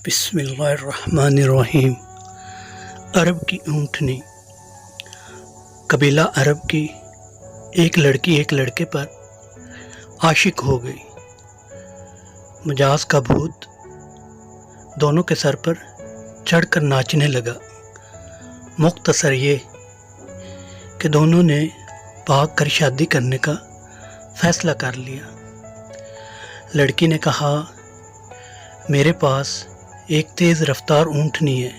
بسم اللہ الرحمن الرحیم۔ عرب کی اونٹنی۔ قبیلہ عرب کی ایک لڑکی ایک لڑکے پر عاشق ہو گئی۔ مجاز کا بھوت دونوں کے سر پر چڑھ کر ناچنے لگا۔ مختصر یہ کہ دونوں نے بھاگ کر شادی کرنے کا فیصلہ کر لیا۔ لڑکی نے کہا، میرے پاس ایک تیز رفتار اونٹنی ہے،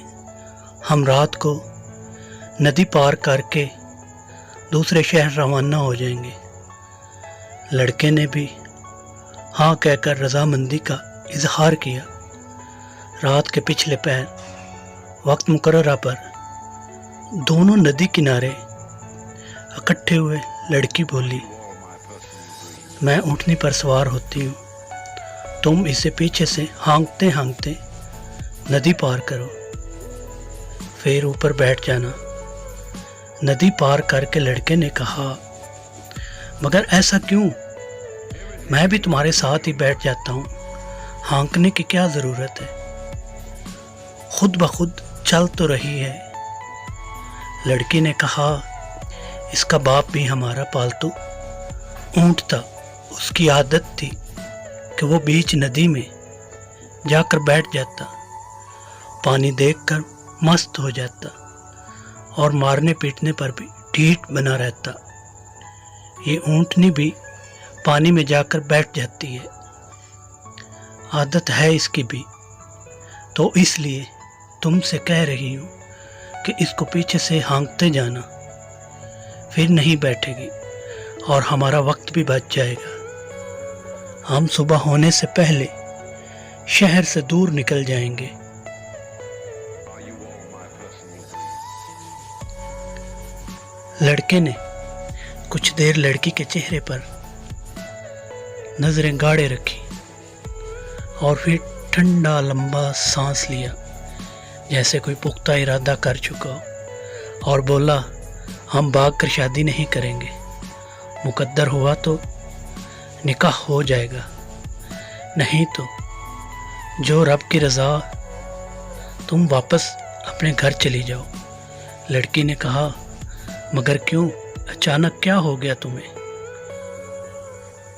ہم رات کو ندی پار کر کے دوسرے شہر روانہ ہو جائیں گے۔ لڑکے نے بھی ہاں کہہ کر رضامندی کا اظہار کیا۔ رات کے پچھلے پہر وقت مقررہ پر دونوں ندی کنارے اکٹھے ہوئے۔ لڑکی بولی، میں اونٹنی پر سوار ہوتی ہوں، تم اسے پیچھے سے ہانکتے ہانکتے ندی پار کرو، پھر اوپر بیٹھ جانا۔ ندی پار کر کے لڑکے نے کہا، مگر ایسا کیوں؟ میں بھی تمہارے ساتھ ہی بیٹھ جاتا ہوں، ہانکنے کی کیا ضرورت ہے؟ خود بخود چل تو رہی ہے۔ لڑکی نے کہا، اس کا باپ بھی ہمارا پالتو اونٹ تھا، اس کی عادت تھی کہ وہ بیچ ندی میں جا کر بیٹھ جاتا، پانی دیکھ کر مست ہو جاتا اور مارنے پیٹنے پر بھی ڈھیٹ بنا رہتا۔ یہ اونٹنی بھی پانی میں جا کر بیٹھ جاتی ہے، عادت ہے اس کی بھی، تو اس لیے تم سے کہہ رہی ہوں کہ اس کو پیچھے سے ہانکتے جانا، پھر نہیں بیٹھے گی اور ہمارا وقت بھی بچ جائے گا۔ ہم صبح ہونے سے پہلے شہر سے دور نکل جائیں گے۔ لڑکے نے کچھ دیر لڑکی کے چہرے پر نظریں گاڑے رکھی اور پھر ٹھنڈا لمبا سانس لیا، جیسے کوئی پختہ ارادہ کر چکا ہو، اور بولا، ہم بھاگ کر شادی نہیں کریں گے، مقدر ہوا تو نکاح ہو جائے گا، نہیں تو جو رب کی رضا، تم واپس اپنے گھر چلی جاؤ۔ لڑکی نے کہا، مگر کیوں؟ اچانک کیا ہو گیا تمہیں؟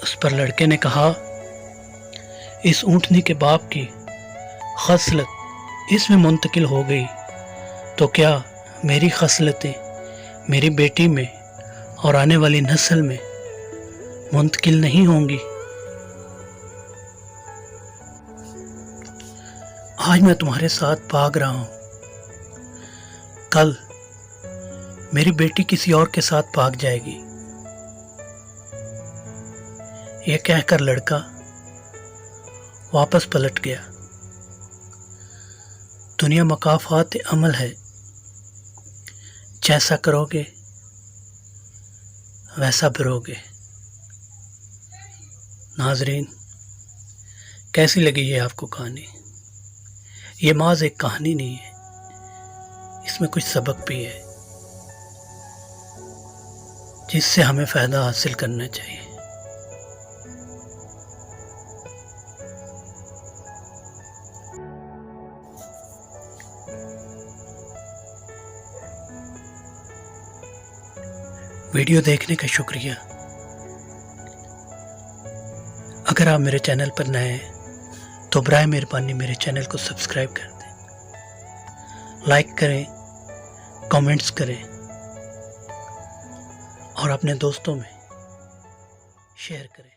اس پر لڑکے نے کہا، اس اونٹنی کے باپ کی خصلت اس میں منتقل ہو گئی، تو کیا میری خصلتیں میری بیٹی میں اور آنے والی نسل میں منتقل نہیں ہوں گی؟ آج میں تمہارے ساتھ بھاگ رہا ہوں، کل میری بیٹی کسی اور کے ساتھ بھاگ جائے گی۔ یہ کہہ کر لڑکا واپس پلٹ گیا۔ دنیا مکافات عمل ہے، جیسا کرو گے ویسا بھرو گے۔ ناظرین، کیسی لگی یہ آپ کو کہانی؟ یہ محض ایک کہانی نہیں ہے، اس میں کچھ سبق بھی ہے جس سے ہمیں فائدہ حاصل کرنا چاہیے۔ ویڈیو دیکھنے کا شکریہ۔ اگر آپ میرے چینل پر نئے ہیں تو برائے مہربانی میرے چینل کو سبسکرائب کر دیں، لائک کریں، کامنٹس کریں اور اپنے دوستوں میں شیئر کریں۔